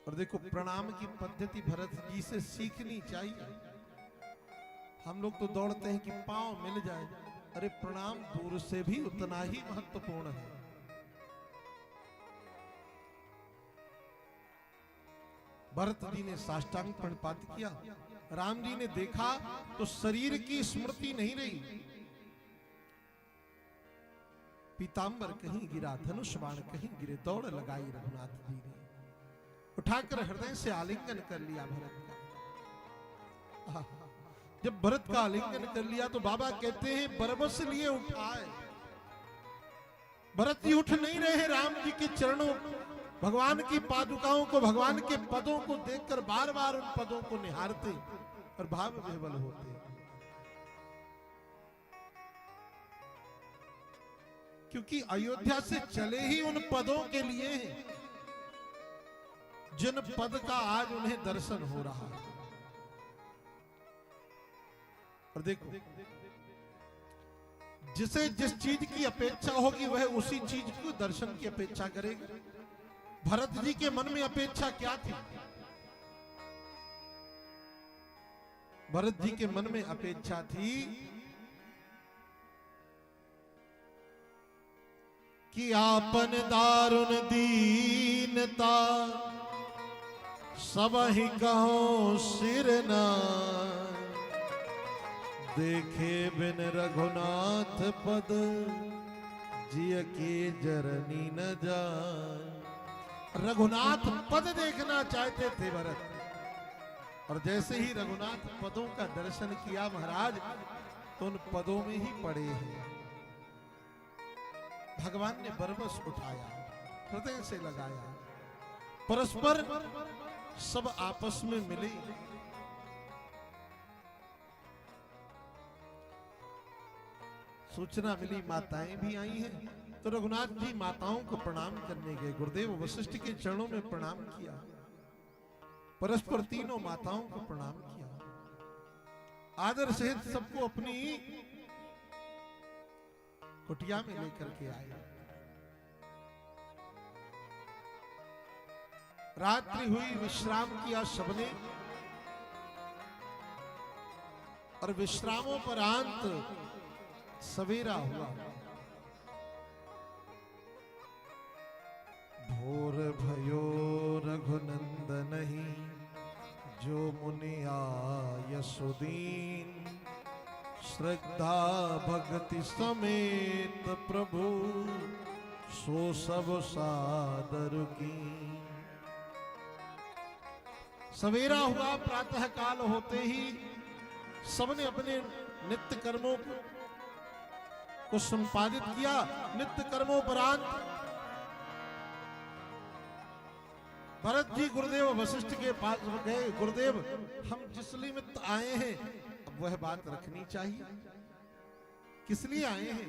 और देखो प्रणाम की पद्धति भरत जी से सीखनी चाहिए। हम लोग तो दौड़ते हैं कि पांव मिल जाए, अरे प्रणाम दूर से भी उतना ही महत्वपूर्ण है। भरत जी ने साष्टांग प्रणिपात किया। राम जी ने देखा तो शरीर की स्मृति नहीं रही, पीतांबर कहीं गिरा, धनुष बाण कहीं गिरे, दौड़ लगाई रघुनाथ जी ने, उठाकर हृदय से आलिंगन कर लिया भरत का। जब भरत का आलिंगन कर लिया तो बाबा कहते हैं बरबस लिए उठाए। भरत जी उठ नहीं रहे, राम जी के चरणों, भगवान की पादुकाओं को, भगवान के पदों को देखकर बार बार उन पदों को निहारते और भाव विह्वल होते। क्योंकि अयोध्या से चले ही उन पदों के लिए हैं जिन पद का आज उन्हें दर्शन हो रहा है। और देखो, जिसे जिस चीज की अपेक्षा होगी वह उसी चीज को दर्शन की अपेक्षा करेगा। भरत जी के मन में अपेक्षा क्या थी? भरत जी के मन में अपेक्षा थी कि आपन दारुण दीनता सब ही कहो सिर ना, देखे बिन रघुनाथ पद जिय के जरनी न जाए। रघुनाथ पद देखना चाहते थे भरत, और जैसे ही रघुनाथ पदों का दर्शन किया महाराज, तो उन पदों में ही पड़े हैं। भगवान ने बरबस उठाया, हृदय से लगाया, परस्पर सब आपस में मिले। सूचना मिली माताएं भी आई हैं, तो रघुनाथ जी माताओं को प्रणाम करने गए। गुरुदेव वशिष्ठ के चरणों में प्रणाम किया, परस्पर तीनों माताओं को प्रणाम किया, आदर सहित सबको अपनी कुटिया में लेकर के आए। रात्रि हुई, विश्राम किया सबने, और विश्रामोपरांत सवेरा हुआ। भोर भयो रघुनंदन ही, जो मुनि आय सुदीन, श्रद्धा भक्ति समेत प्रभु सो सब सादर की। सवेरा हुआ, प्रातः काल होते ही सबने अपने नित्य कर्मों को संपादित किया। नित्य कर्मोपरांत भरत जी गुरुदेव वशिष्ठ के पास गए। गुरुदेव, हम जिस निमित्त आए हैं, अब वह बात रखनी चाहिए। किस लिए आए हैं?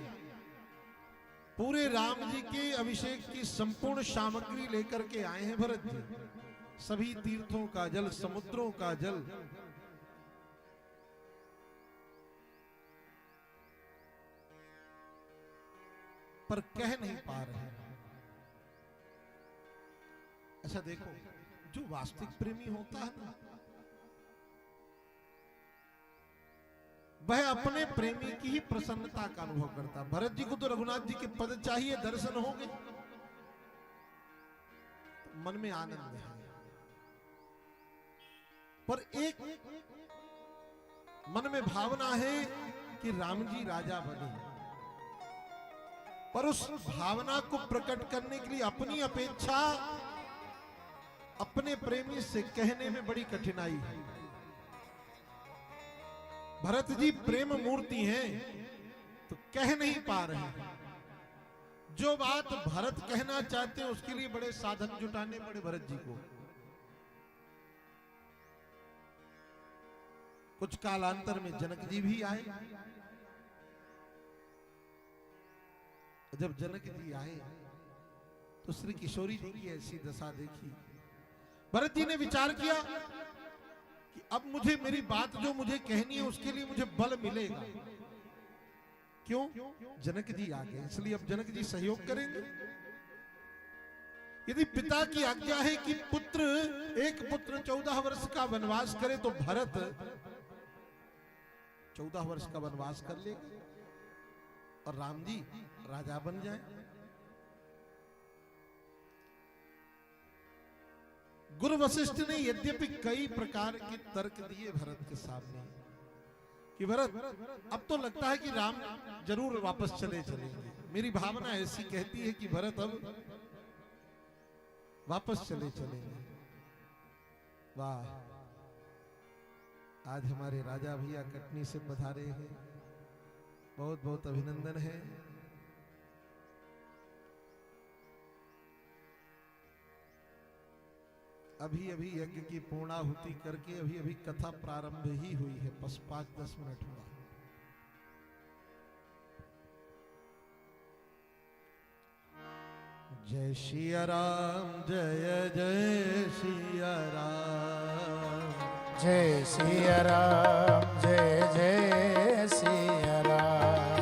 पूरे राम जी के अभिषेक की संपूर्ण सामग्री लेकर के आए हैं भरत जी। सभी तीर्थों का जल, समुद्रों का जल, पर कह नहीं पा रहे। अच्छा देखो, जो वास्तविक प्रेमी होता है ना, वह अपने प्रेमी की ही प्रसन्नता का अनुभव करता है। भरत जी को तो रघुनाथ जी के पद चाहिए, दर्शन होंगे, तो मन में आनंद है। पर एक मन में भावना है कि राम जी राजा बने, पर उस भावना को प्रकट करने के लिए अपनी अपेक्षा अपने प्रेमी से कहने में बड़ी कठिनाई है। भरत जी प्रेम मूर्ति हैं, तो कह नहीं पा रहे हैं। जो बात भरत कहना चाहते हैं उसके लिए बड़े साधन जुटाने पड़े भरत जी को। कुछ कालांतर में जनक जी भी आए। जब जनक जी आए तो श्री किशोरी जी की ऐसी दशा देखी। भरत जी ने विचार किया कि अब मुझे मेरी बात जो मुझे कहनी है उसके लिए मुझे बल मिलेगा। क्यों? जनक जी आ गए, इसलिए अब जनक जी सहयोग करेंगे। यदि पिता की आज्ञा है कि एक पुत्र 14 वर्ष का वनवास करे तो भरत 14 वर्ष का वनवास कर ले और राम जी राजा बन जाए। गुरु वशिष्ठ ने यद्यपि कई प्रकार के तर्क दिए भरत के सामने कि भरत अब तो लगता है कि राम जरूर वापस चले चलेंगे। मेरी भावना ऐसी कहती है कि भरत अब वापस चले चलेंगे। वाह, आज हमारे राजा भैया कटनी से पधारे हैं, बहुत बहुत अभिनंदन है। अभी अभी यज्ञ की पूर्णाहुति करके अभी अभी कथा प्रारंभ ही हुई है, बस 5-10 मिनट हुआ। जय सिया राम, जय जय सिया राम, जय सिया राम, जय जय सिया राम,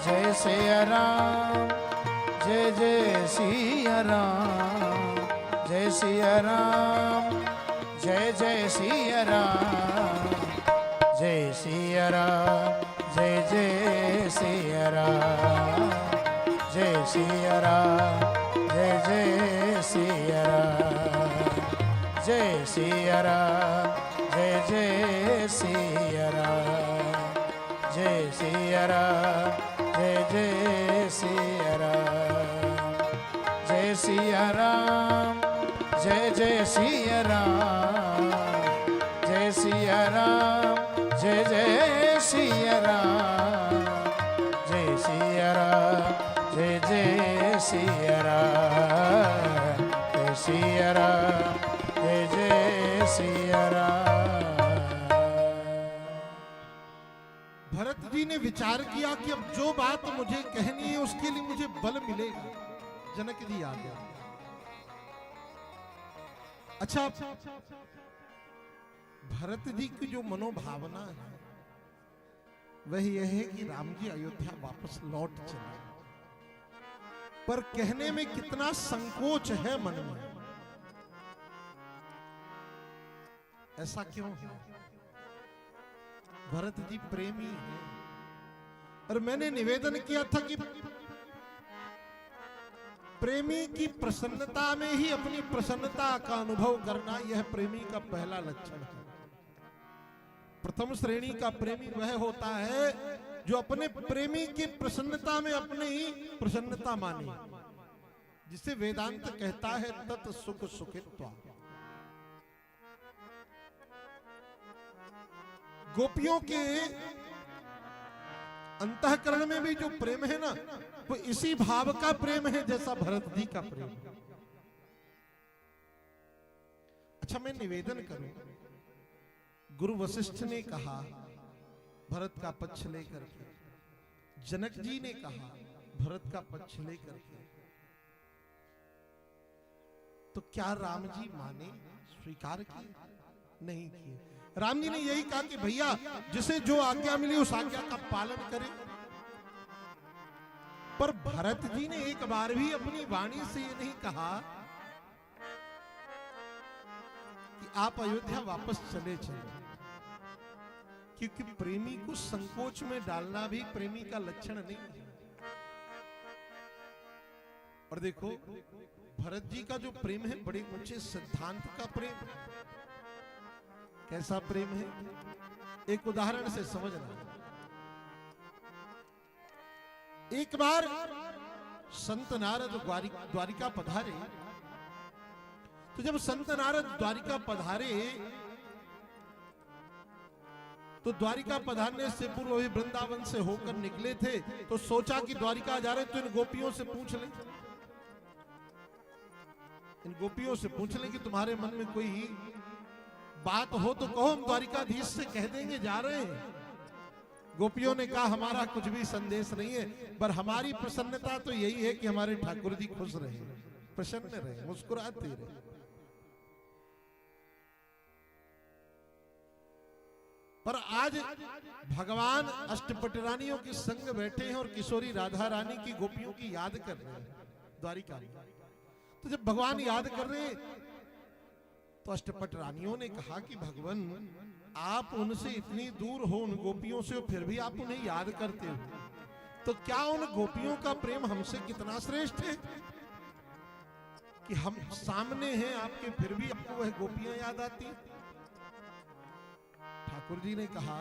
जय सिया राम, जय जय सिया राम, जय सिया राम, जय जय सिया राम, जय सिया राम, जय जय सिया राम, जय सिया राम, जय जय सिया राम, जय सिया राम, जय जय सिया राम, जय सिया राम, जय जय सिया राम, जय सिया राम, जय जय सिया राम, जय सिया राम, जय जय सिया राम, जय सिया राम, जय जय सिया राम, जय सिया राम, जय जय सिया राम। भरत जी ने विचार किया कि अब जो बात मुझे कहनी है उसके लिए मुझे बल मिलेगा। जनक जी आ गया। अच्छा, भरत जी की जो मनोभावना है वह यह है कि राम जी अयोध्या वापस लौट चले, पर कहने में कितना संकोच है मन में। ऐसा क्यों है? भरत जी प्रेमी हैं और मैंने निवेदन किया था कि प्रेमी की प्रसन्नता में ही अपनी प्रसन्नता का अनुभव करना यह प्रेमी का पहला लक्षण है। प्रथम श्रेणी का प्रेमी वह होता है जो अपने प्रेमी की प्रसन्नता में अपनी ही प्रसन्नता माने, जिसे वेदांत कहता है तत् सुख सुखित्वा। गोपियों के अंतःकरण में भी जो प्रेम है ना, वो इसी भाव का प्रेम है जैसा भरत जी का प्रेम। अच्छा, मैं निवेदन करूं, गुरु वशिष्ठ ने कहा भरत का पक्ष लेकर के, जनक जी ने कहा भरत का पक्ष लेकर के, तो क्या राम जी माने, स्वीकार किए? नहीं किए। राम जी ने यही कहा कि भैया जिसे जो आज्ञा मिली उस आज्ञा का पालन करें। पर भरत जी ने एक बार भी अपनी वाणी से ये नहीं कहा कि आप अयोध्या वापस चले चले, क्योंकि प्रेमी को संकोच में डालना भी प्रेमी का लक्षण नहीं है। और देखो, भरत जी का जो प्रेम है बड़े ऊंचे सिद्धांत का प्रेम है। कैसा प्रेम है? एक उदाहरण से समझना। एक बार संत नारद द्वारिका पधारे, तो जब संत नारद द्वारिका पधारे तो द्वारिका पधारने से पूर्व भी वृंदावन से होकर निकले थे, तो सोचा कि द्वारिका जा रहे तो इन गोपियों से पूछ लें, इन गोपियों से पूछ लें कि तुम्हारे मन में कोई बात हो तो कहो, हम द्वारिकाधीश से कह देंगे जा रहे हैं। गोपियों ने कहा हमारा कुछ भी संदेश नहीं है, पर हमारी प्रसन्नता तो यही है कि हमारे ठाकुर जी खुश रहे, प्रसन्न रहे, मुस्कुराते रहे। पर आज भगवान अष्टपटरानियों के संग बैठे हैं और किशोरी राधा रानी की गोपियों की याद कर रहे हैं द्वारिका में। तो जब भगवान याद कर रहे तो अष्टपट रानियों ने कहा कि भगवान आप उनसे इतनी दूर हो, उन गोपियों से, फिर भी आप उन्हें याद करते हो, तो क्या उन गोपियों का प्रेम हमसे कितना श्रेष्ठ है कि हम सामने हैं आपके, फिर भी आपको वह गोपियां याद आती हैं? ठाकुर जी ने कहा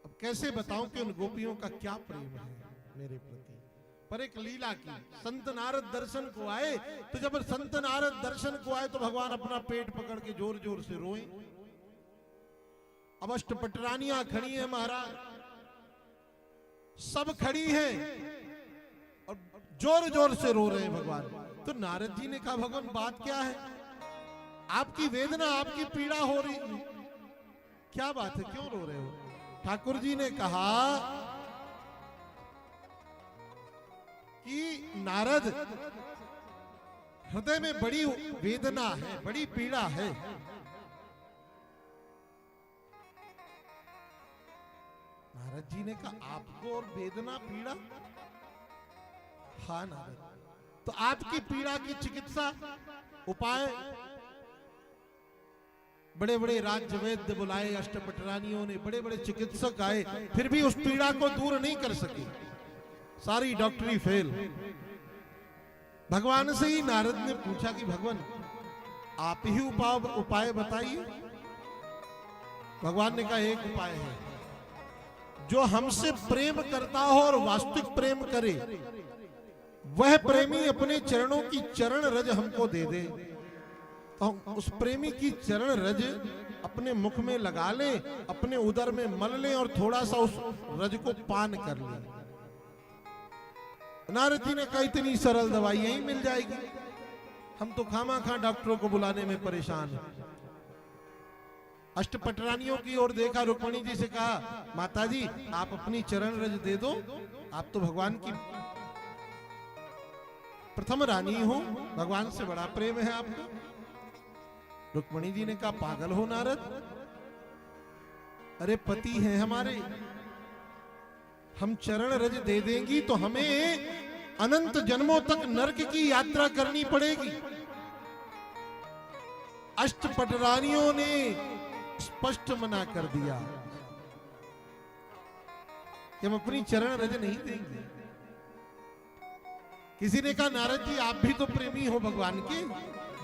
अब कैसे बताऊं कि उन गोपियों का क्या प्रेम है मेरे प्रति। पर एक लीला की, संत नारद दर्शन को आए, तो जब संत नारद दर्शन को आए तो भगवान अपना पेट पकड़ के जोर जोर से रोए। अब अष्टपट रानियां खड़ी हैं महाराज, सब खड़ी हैं और जोर जोर से रो रहे हैं भगवान। तो नारद जी ने कहा भगवान बात क्या है, आपकी वेदना, आपकी पीड़ा हो रही है, क्या बात है, क्यों रो रहे हो? ठाकुर जी ने कहा कि नारद, हृदय में बड़ी वेदना है, बड़ी पीड़ा है। नारद जी ने कहा आपको और वेदना पीड़ा? हाँ नारद, तो आपकी पीड़ा की चिकित्सा उपाय, बड़े बड़े राज्य वैद्य बुलाए अष्टपट रानियों ने, बड़े बड़े चिकित्सक आए, फिर भी उस पीड़ा को दूर नहीं कर सके, सारी डॉक्टरी फेल। भगवान से ही नारद ने पूछा कि भगवान आप ही उपाय बताइए। भगवान ने कहा एक उपाय है, जो हमसे प्रेम करता हो और वास्तविक प्रेम करे, वह प्रेमी अपने चरणों की चरण रज हमको दे दे, तो उस प्रेमी की चरण रज अपने मुख में लगा ले, अपने उदर में मल ले और थोड़ा सा उस रज को पान कर ले। नारद जी ने कहा इतनी सरल दवाई यही मिल जाएगी, हम तो खामा-खा डॉक्टरों को बुलाने में परेशान हैं। अष्टपट रानियों की ओर देखा, रुक्मणी जी से कहा माता जी आप अपनी चरण रज दे दो, आप तो भगवान की प्रथम रानी हो, भगवान से बड़ा प्रेम है आपका। रुक्मणी जी ने कहा पागल हो नारद, अरे पति हैं हमारे, हम चरण रज दे देंगी तो हमें अनंत जन्मों तक नरक की यात्रा करनी पड़ेगी। अष्टपट रानियों ने स्पष्ट मना कर दिया कि हम अपनी चरण रज नहीं देंगे। किसी ने कहा नारद जी आप भी तो प्रेमी हो भगवान के,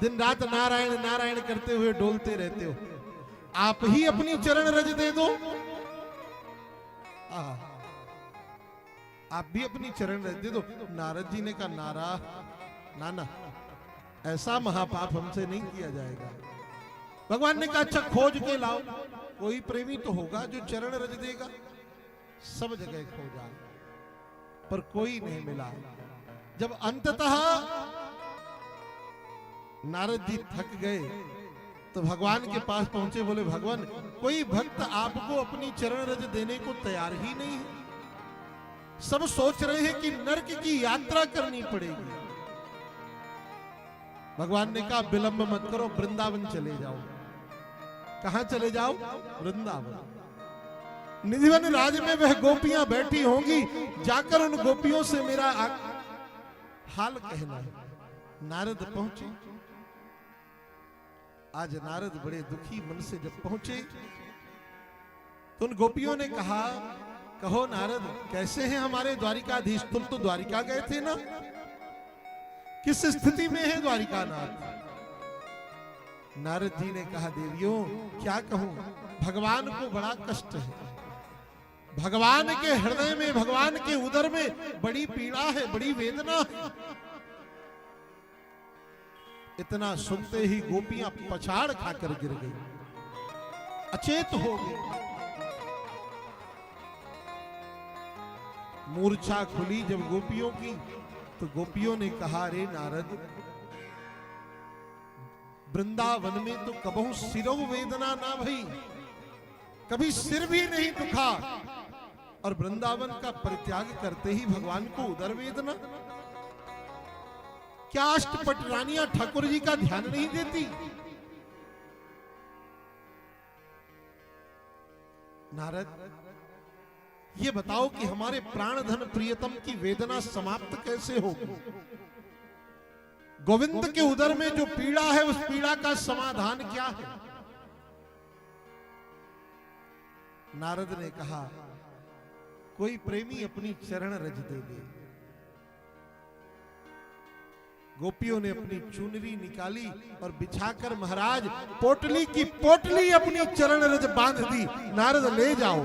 दिन रात नारायण नारायण करते हुए डोलते रहते हो, आप ही अपनी चरण रज दे दो। आप भी अपनी चरण रज दे दो। नारद जी ने कहा नाना, ऐसा महापाप हमसे नहीं किया जाएगा। भगवान ने कहा अच्छा खोज के लाओ, कोई प्रेमी तो होगा जो चरण रज देगा। सब जगह खोजा पर कोई नहीं मिला। जब अंततः नारद जी थक गए तो भगवान के पास पहुंचे, बोले भगवान कोई भक्त आपको अपनी चरण रज देने को तैयार ही नहीं है, सब सोच रहे हैं कि नरक की यात्रा करनी पड़ेगी। भगवान ने कहा विलंब मत करो, वृंदावन चले जाओ। कहां चले जाओ? वृंदावन। निधिवन राज में वह गोपियां बैठी होंगी, जाकर उन गोपियों से मेरा हाल कहना है। नारद पहुंचे। आज नारद बड़े दुखी मन से जब पहुंचे तो उन गोपियों ने कहा कहो नारद कैसे हैं हमारे द्वारिकाधीश, तुम तो द्वारिका गए थे ना, किस स्थिति में है द्वारिकानाथ? नारद जी ने कहा देवियों क्या कहूं, भगवान को बड़ा कष्ट है, भगवान के हृदय में, भगवान के उदर में बड़ी पीड़ा है, बड़ी वेदना है। इतना सुनते ही गोपियां पछाड़ खाकर गिर गई, अचेत हो गई। मूर्छा खुली जब गोपियों की तो गोपियों ने कहा रे नारद, वृंदावन में तो कबहू सिरों वेदना ना भई, कभी सिर भी नहीं दुखा, और वृंदावन का परित्याग करते ही भगवान को उदर वेदना। क्या अष्टपट रानियां ठाकुर जी का ध्यान नहीं देती? नारद ये बताओ कि हमारे प्राण धन प्रियतम की वेदना समाप्त कैसे होगी? गोविंद के उदर में जो पीड़ा है उस पीड़ा का समाधान क्या है? नारद ने कहा, कोई प्रेमी अपनी चरण रज दे दे। गोपियों ने अपनी चुनरी निकाली और बिछाकर महाराज पोटली की पोटली अपनी चरण रज बांध दी। नारद ले जाओ।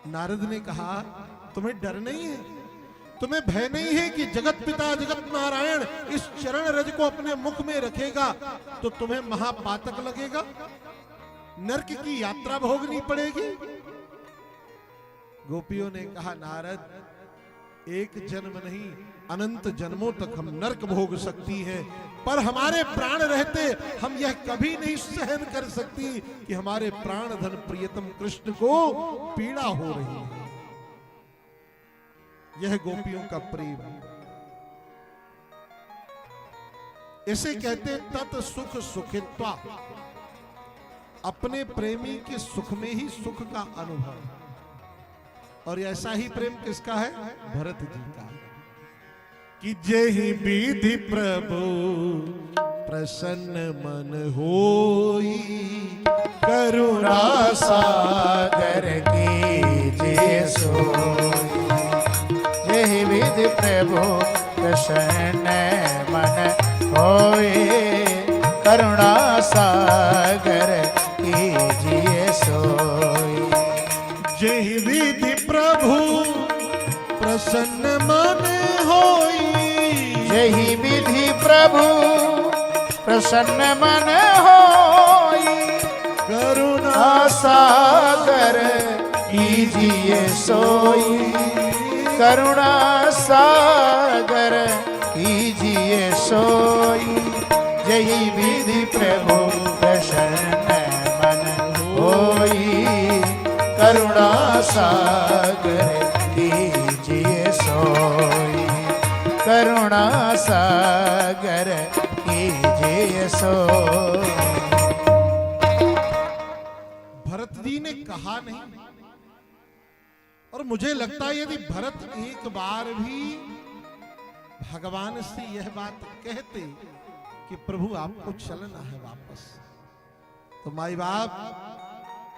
नारद ने कहा, तुम्हें डर नहीं है, तुम्हें भय नहीं है कि जगत पिता जगत नारायण इस चरण रज को अपने मुख में रखेगा तो तुम्हें महापातक लगेगा, नरक की यात्रा भोगनी पड़ेगी। गोपियों ने कहा, नारद एक जन्म नहीं अनंत जन्मों तक हम नरक भोग सकती हैं, पर हमारे प्राण रहते हम यह कभी नहीं सहन कर सकती कि हमारे प्राण धन प्रियतम कृष्ण को पीड़ा हो रही है। यह गोपियों का प्रेम, इसे कहते तत् सुख सुखित्वा। अपने प्रेमी के सुख में ही सुख का अनुभव। और ऐसा ही प्रेम किसका है? भरत जी का। कि जेहि विधि प्रभु प्रसन्न मन होई, करुणा सागर कीजिए सोई। जेहि विधि प्रभु प्रसन्न मन होई, करुणा सागर कीजिए सोई। जेहि विधि प्रभु प्रसन्न मन होई, जेहि विधि प्रभु प्रसन्न मन होई, करुणा सागर कीजिए सोई। करुणा सागर कीजिए सोई। जेहि विधि प्रभु प्रसन्न मन होई, करुणा सागर कीजिए सोई। करुणा सागर कीजिए सोई। भरत जी ने कहा नहीं, और मुझे लगता है यदि भरत एक बार भी भगवान से यह बात कहते कि प्रभु आपको चलना है वापस, तो माई बाप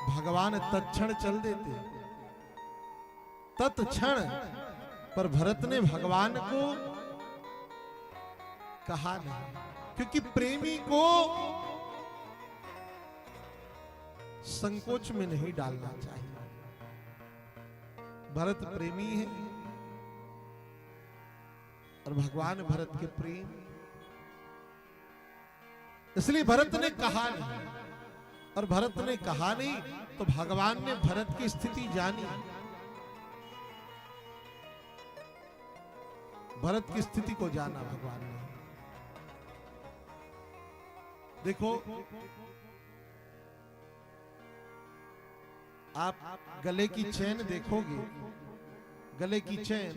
भगवान तत्क्षण चल देते, तत्क्षण। पर भरत ने भगवान को कहा नहीं, क्योंकि प्रेमी को संकोच में नहीं डालना चाहिए। भरत प्रेमी है और भगवान भरत के प्रेम, इसलिए भरत ने कहा नहीं। और भरत ने कहा नहीं तो भगवान ने भरत की स्थिति जानी। भरत की स्थिति को जाना भगवान ने। देखो, आप गले की चैन देखोगे, गले की चैन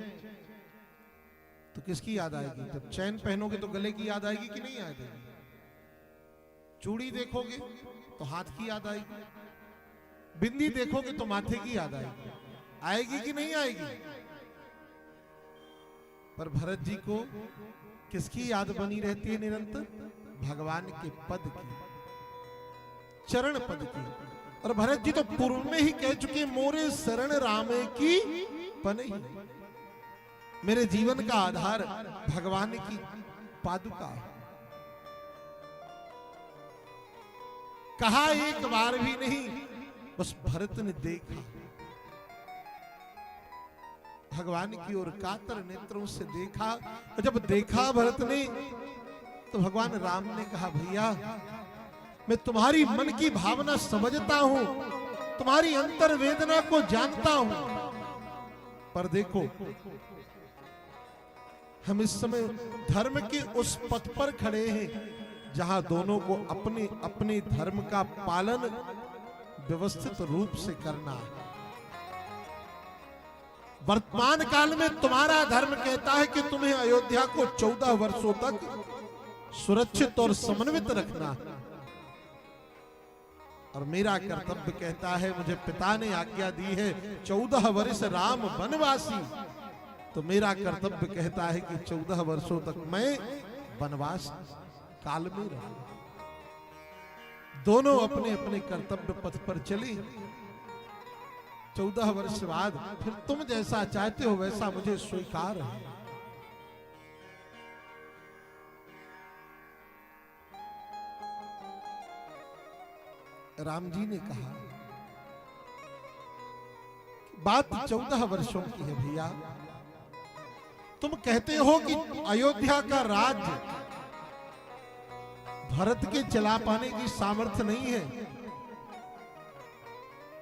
तो किसकी याद आएगी? जब चैन पहनोगे तो गले की याद आएगी कि नहीं आएगी? चूड़ी देखोगे तो हाथ की याद आएगी, बिंदी देखोगे तो माथे की याद आएगी। आएगी कि नहीं आएगी? पर भरत जी को किसकी याद बनी रहती है निरंतर? भगवान के पद की, चरण पद की। और भरत जी तो पूर्व में ही कह चुके, मोरे शरण रामे की पनई। मेरे जीवन का आधार भगवान की पादुका है। कहा एक बार भी नहीं, बस भरत ने देखा, भगवान की ओर कातर नेत्रों से देखा। और जब देखा भरत ने तो भगवान राम ने कहा, भैया मैं तुम्हारी मन की भावना समझता हूं, तुम्हारी अंतर वेदना को जानता हूं, पर देखो हम इस समय धर्म के उस पथ पर खड़े हैं जहां दोनों को अपने अपने धर्म का पालन व्यवस्थित रूप से करना है। वर्तमान काल में तुम्हारा धर्म कहता है कि तुम्हें अयोध्या को 14 वर्षों तक सुरक्षित और समन्वित रखना है, और मेरा कर्तव्य कहता है, मुझे पिता ने आज्ञा दी है 14 वर्ष राम वनवासी, तो मेरा कर्तव्य कहता है कि 14 वर्षों तक मैं वनवास काल में रहूं। दोनों अपने अपने कर्तव्य पथ पर चले। 14 वर्ष बाद फिर तुम जैसा चाहते हो वैसा मुझे स्वीकार है। राम जी ने कहा, बात 14 वर्षों की है भैया। तुम कहते हो कि अयोध्या का राज्य भरत के चला पाने की सामर्थ्य नहीं है,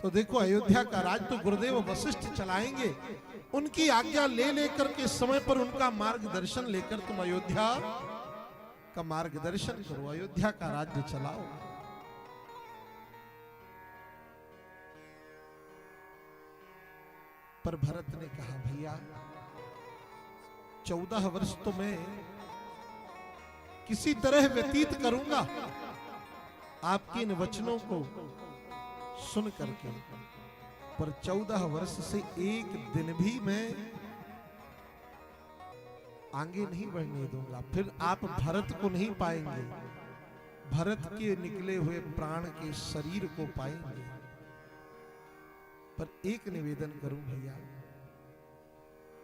तो देखो अयोध्या का राज्य तो गुरुदेव वशिष्ठ चलाएंगे। उनकी आज्ञा ले लेकर के समय पर उनका मार्गदर्शन लेकर तुम अयोध्या का मार्गदर्शन करो, अयोध्या का राज्य चलाओ। पर भरत ने कहा, भैया 14 वर्ष तो मैं किसी तरह व्यतीत करूंगा आपके इन वचनों को सुन करके, पर 14 वर्ष से एक दिन भी मैं आगे नहीं बढ़ने दूंगा। फिर आप भरत को नहीं पाएंगे, भरत के निकले हुए प्राण के शरीर को पाएंगे। पर एक निवेदन करूं भैया।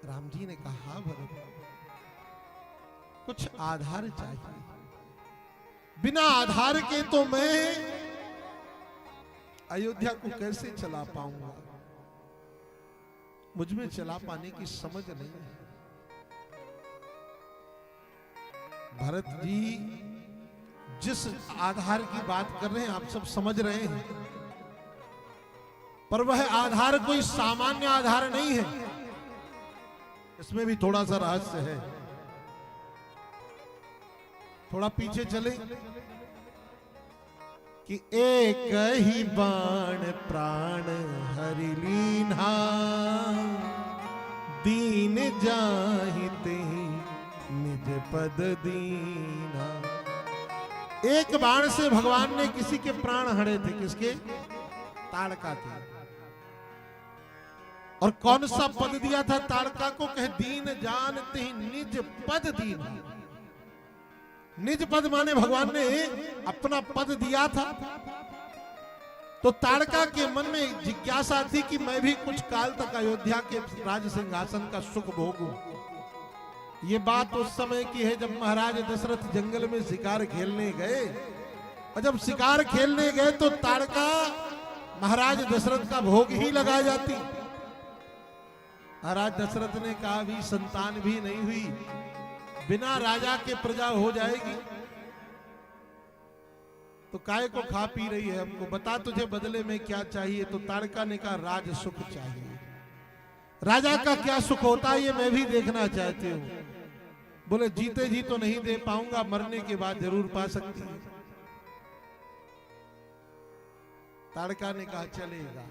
राम जी ने कहा, भरत कुछ आधार चाहिए, बिना आधार के तो मैं अयोध्या को कैसे चला पाऊंगा, मुझ में चला पाने की समझ नहीं है। भरत जी जिस आधार की बात कर रहे हैं आप सब समझ रहे हैं, पर वह आधार कोई सामान्य आधार नहीं है, इसमें भी थोड़ा सा रहस्य है। थोड़ा पीछे चले कि एक ही बाण प्राण हरि लीन्हा, दीन जाहिते निज पद दीना। एक बाण से भगवान ने किसी के प्राण हरे थे, किसके? ताड़का के। और कौन सा पद दिया था ताड़का को? कहे दीन जानते ही निज पद दीना। निज पद माने भगवान ने अपना पद दिया था। तो ताड़का के मन में जिज्ञासा थी कि मैं भी कुछ काल तक अयोध्या के राज सिंहासन का सुख भोगूं। ये बात उस समय की है जब महाराज दशरथ जंगल में शिकार खेलने गए, और जब शिकार खेलने गए तो ताड़का महाराज दशरथ का भोग ही लगा जाती। महाराज दशरथ ने कहा, भी संतान भी नहीं हुई, बिना राजा के प्रजा हो जाएगी, तो काय को खा पी रही है हमको, बता तुझे बदले में क्या चाहिए? तो ताड़का ने कहा, राज सुख चाहिए। राजा का क्या सुख होता है ये मैं भी देखना चाहती हूं। बोले जीते जी तो नहीं दे पाऊंगा, मरने के बाद जरूर पा सकती है। ताड़का ने कहा चलेगा।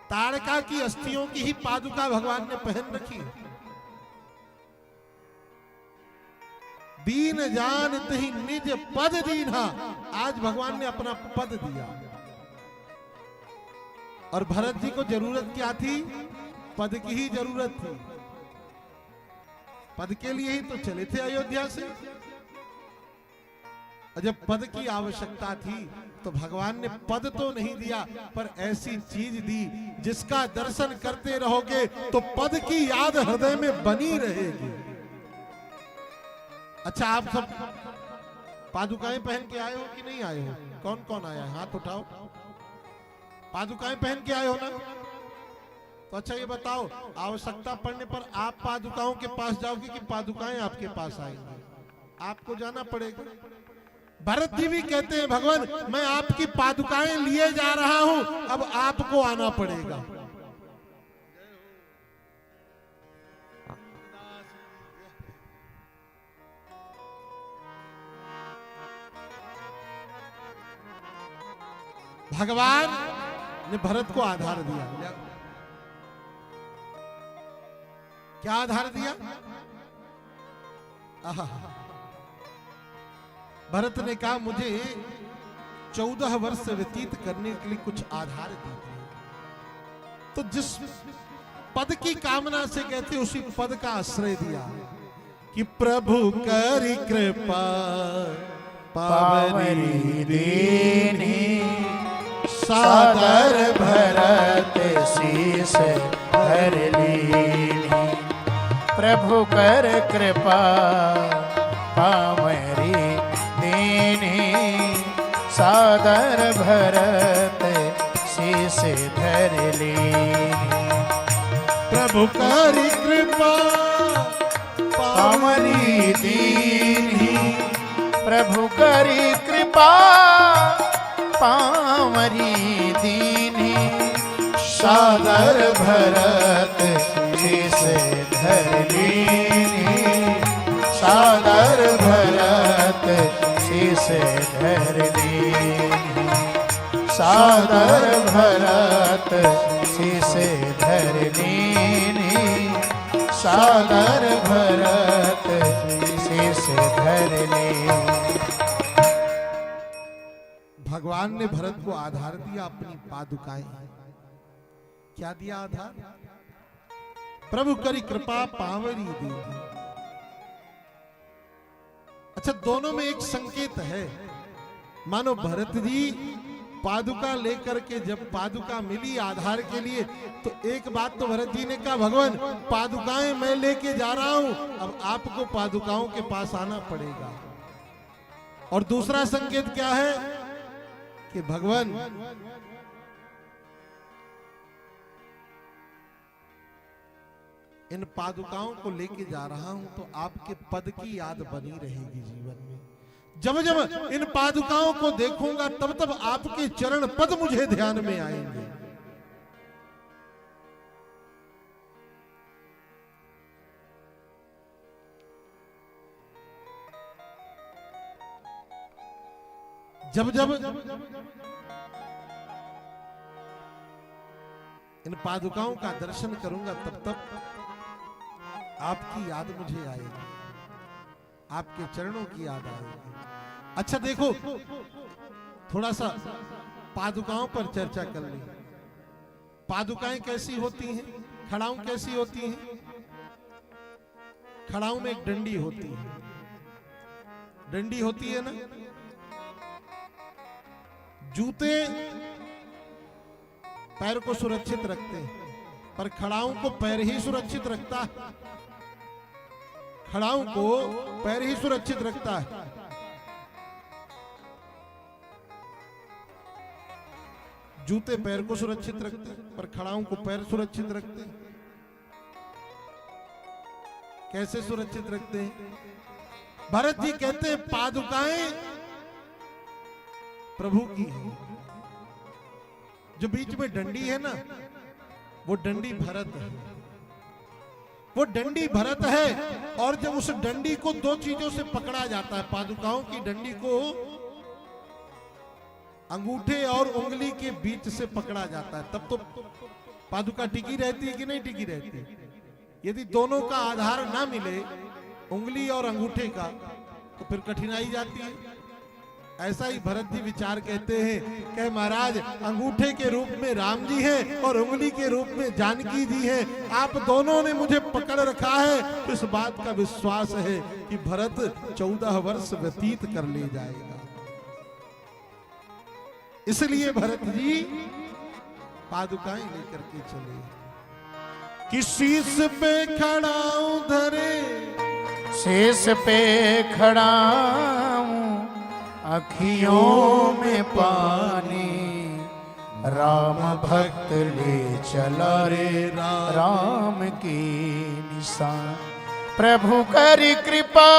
ताड़का की अस्थियों की ही पादुका भगवान ने पहन रखी है। दीन जानत ही निज पद दीन्हा, आज भगवान ने अपना पद दिया। और भरत जी को जरूरत क्या थी? पद की ही जरूरत थी। पद के लिए ही तो चले थे अयोध्या से। और जब पद की आवश्यकता थी तो भगवान ने पद तो नहीं दिया, पर ऐसी चीज दी जिसका दर्शन करते रहोगे तो पद की याद हृदय में बनी रहेगी। अच्छा, आप सब पादुकाएं पहन के आए हो कि नहीं आए हो? कौन कौन आया है? हाथ उठाओ। पादुकाएं पहन के आए हो ना? तो अच्छा ये बताओ, आवश्यकता पड़ने पर आप पादुकाओं के पास जाओगे कि पादुकाएं आपके पास आएंगी? आपको जाना पड़ेगा। भरत जी भी कहते हैं, भगवान मैं आपकी पादुकाएं लिए जा रहा हूं, अब आपको आना पड़ेगा। भगवान ने भरत को आधार दिया। क्या आधार दिया? आहा, भरत ने कहा मुझे 14 वर्ष व्यतीत करने के लिए कुछ आधार दीजिए। तो जिस पद की कामना से कहते उसी पद का आश्रय दिया कि प्रभु करी कृपा पावरी दीनी सादर भरत शीस धर लीनी। प्रभु कर कृपा पावरी दीनी सादर भरत शीस धर लीनी। प्रभु करी कृपा पावरी दीनी प्रभु करी कृपा पावरी दीनी सादर भरत शीस धर लीनी। सादर भरत शीस धर लीनी। सादर भरत शीस धर लीनी। सादर भरत शीस धर लीनी। भगवान ने भरत को आधार दिया अपनी पादुकाएं। क्या दिया आधार? प्रभु करी कृपा पावरी दी। अच्छा, दोनों में एक संकेत है। मानो भरत जी पादुका लेकर के जब पादुका मिली आधार के लिए, तो एक बात तो भरत जी ने कहा, भगवान पादुकाएं मैं लेके जा रहा हूं, अब आपको पादुकाओं के पास आना पड़ेगा। और दूसरा संकेत क्या है कि भगवान इन पादुकाओं को लेके जा रहा हूं तो आपके पद की याद बनी रहेगी जीवन में। जब जब इन पादुकाओं को देखूंगा तब तब आपके चरण पद मुझे ध्यान में आएंगे। जब जब इन पादुकाओं का दर्शन करूंगा तब तब आपकी याद मुझे आएगी, आपके चरणों की याद आएगी। अच्छा देखो, थोड़ा सा पादुकाओं पर चर्चा कर ली। पादुकाएं कैसी होती हैं? खड़ाऊं कैसी होती हैं? खड़ाऊं में एक डंडी होती है, डंडी होती है ना। जूते पैर को सुरक्षित रखते हैं, पर खड़ाऊं को पैर ही सुरक्षित रखता है। खड़ाऊं को पैर ही सुरक्षित रखता है। जूते पैर को सुरक्षित रखते हैं, पर खड़ाऊं को पैर सुरक्षित रखते हैं। कैसे सुरक्षित रखते हैं? भरत जी कहते हैं पादुकाएं प्रभु की है। जो बीच में डंडी है ना, वो डंडी भरत है, वो डंडी भरत है। और जब उस डंडी को दो चीजों से पकड़ा जाता है, पादुकाओं की डंडी को अंगूठे और उंगली के बीच से पकड़ा जाता है, तब तो पादुका टिकी रहती है कि नहीं टिकी रहती है। यदि दोनों का आधार ना मिले, उंगली और अंगूठे का, तो फिर कठिनाई जाती है। ऐसा ही भरत जी विचार कहते हैं कि महाराज अंगूठे के रूप में राम जी हैं और उंगली के रूप में जानकी जी हैं। आप दोनों ने मुझे पकड़ रखा है, तो इस बात का विश्वास है कि भरत 14 वर्ष व्यतीत कर ले जाएगा। इसलिए भरत जी पादुकाएं लेकर के चले। कि शीश पे खड़ाऊं धरे, शीश पे खड़ाऊं अखियों में पानी, राम भक्त ले चला रे राम की निशान। प्रभु करी कृपा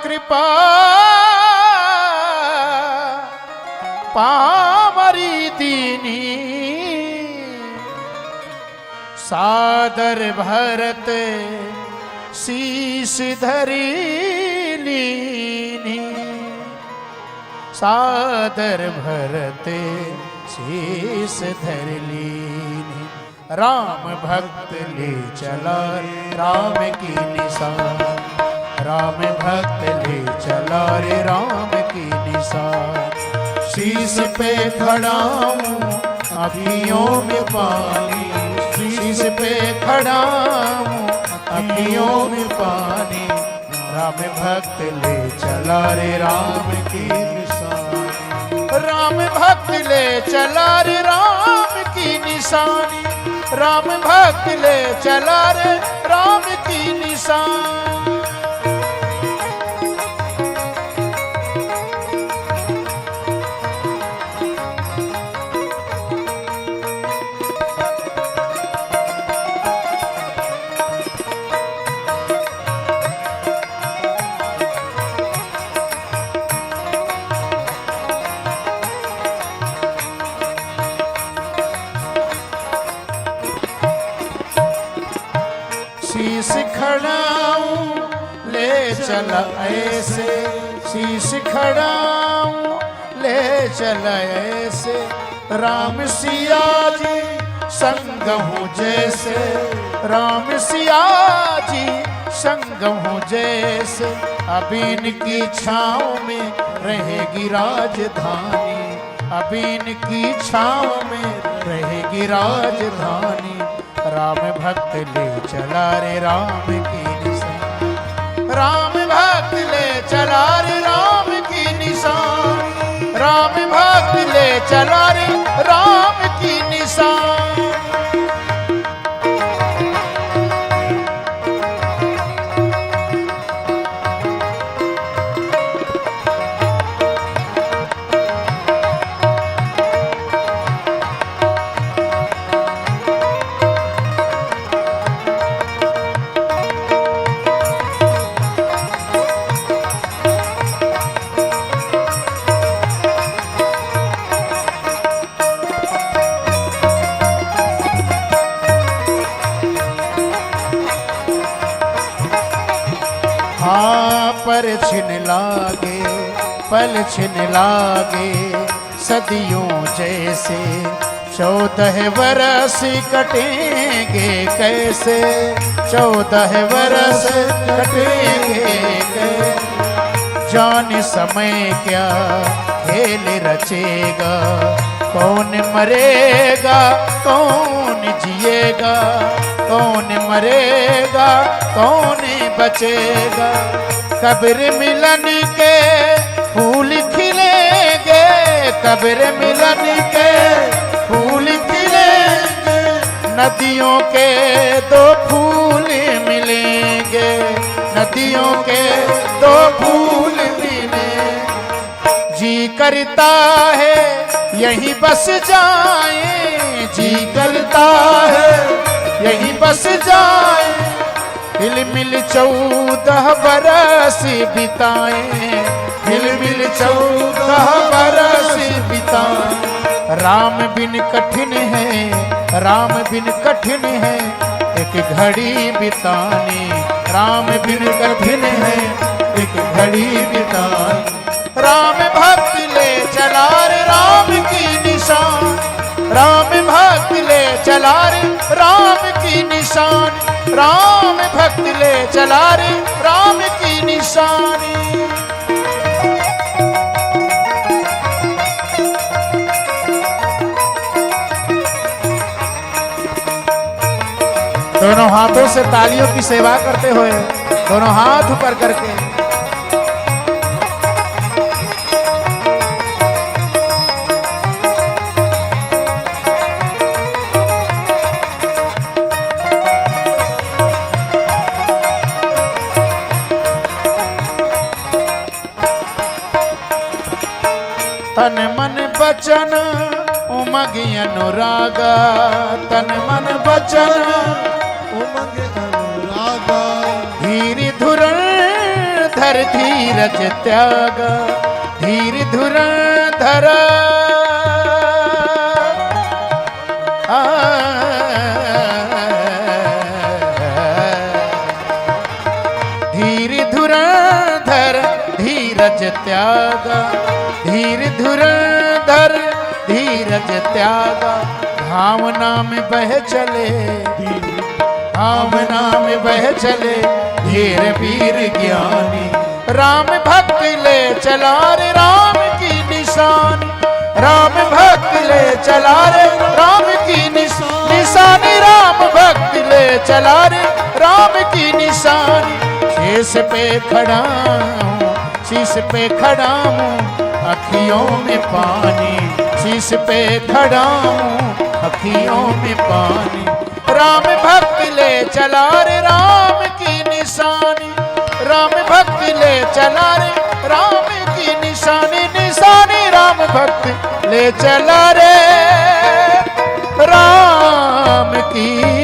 कृपा पावरी दीनी, सादर भरत शीश धरी लीनी। सादर भरत शीश धर लीनी। राम भक्त ले चला राम की निशान, राम भक्त ले चला रे राम की निशान। शीश पे खड़ाऊं अखियों में पानी, शीश पे खड़ा हूँ अखियों में पानी, राम भक्त ले चला रे राम की निशानी, राम भक्त ले चला रे राम की निशानी, राम भक्त ले चला रे राम की निशानी। शीश खड़ाऊं ले चला ऐसे, शीश खड़ाऊं ले चला ऐसे, राम सिया जी संग हूँ जैसे, राम सिया जी संग हूँ जैसे, अभी इनकी छाँव में रहेगी राजधानी, अभी इनकी छाँव में रहेगी राजधानी, राम भक्त ले चला रे राम की निशानी, राम भक्त ले चला रे राम की निशानी, राम भक्त ले चला रे राम की निशानी। हाँ पर छिन लागे, पल छिन लागे, सदियों जैसे, 14 बरस कटेंगे कैसे, 14 बरस कटेंगे कैसे, जाने समय क्या खेल रचेगा, कौन मरेगा कौन जिएगा, कौन मरेगा कौन बचेगा, कब्र मिलन के फूल खिलेंगे, कब्र मिलन के फूल खिलेंगे, नदियों के 2 फूल मिलेंगे, नदियों के 2 फूल मिलेंगे, जी करता है यहीं बस जाएं, जी करता है यहीं बस जाएं, हिल मिल 14 बरस बिताएं, हिल मिल 14 बरस बिताएं, राम बिन कठिन है, राम बिन कठिन है, एक घड़ी बितानी, राम बिन कठिन है, एक घड़ी बितानी, राम भक्त ले चला रे राम की निशान, राम भक्त ले चला रे राम की निशान, राम भक्त ले चला रे राम की निशानी। दोनों हाथों से तालियों की सेवा करते हुए, दोनों हाथ ऊपर करके, तन मन बचन उमग अनुरागा, तन मन बचन उमंग अनुरागा, धीर धुरंधर धीरज त्यागा, धीर धुरंधर धीर धुरंधर धीरज त्यागा, धीर धुरंधर धीरज त्यागा, भावना में बह चले, भावना में बह चले, धीर वीर ज्ञानी, राम भक्त ले चला रे राम की निशानी, राम भक्त ले चला रे राम की निशानी। निशानी राम भक्त ले चला रे राम की निशानी। शीश पे खड़ा हूँ, शीश पे खड़ा हूँ, अखियों में पानी, शीश पे खड़ा हूँ, अखियों में पानी। राम भक्त ले चला रे राम की निशानी, राम भक्त ले चला रे राम की निशानी, निशानी राम भक्त ले चला रे राम की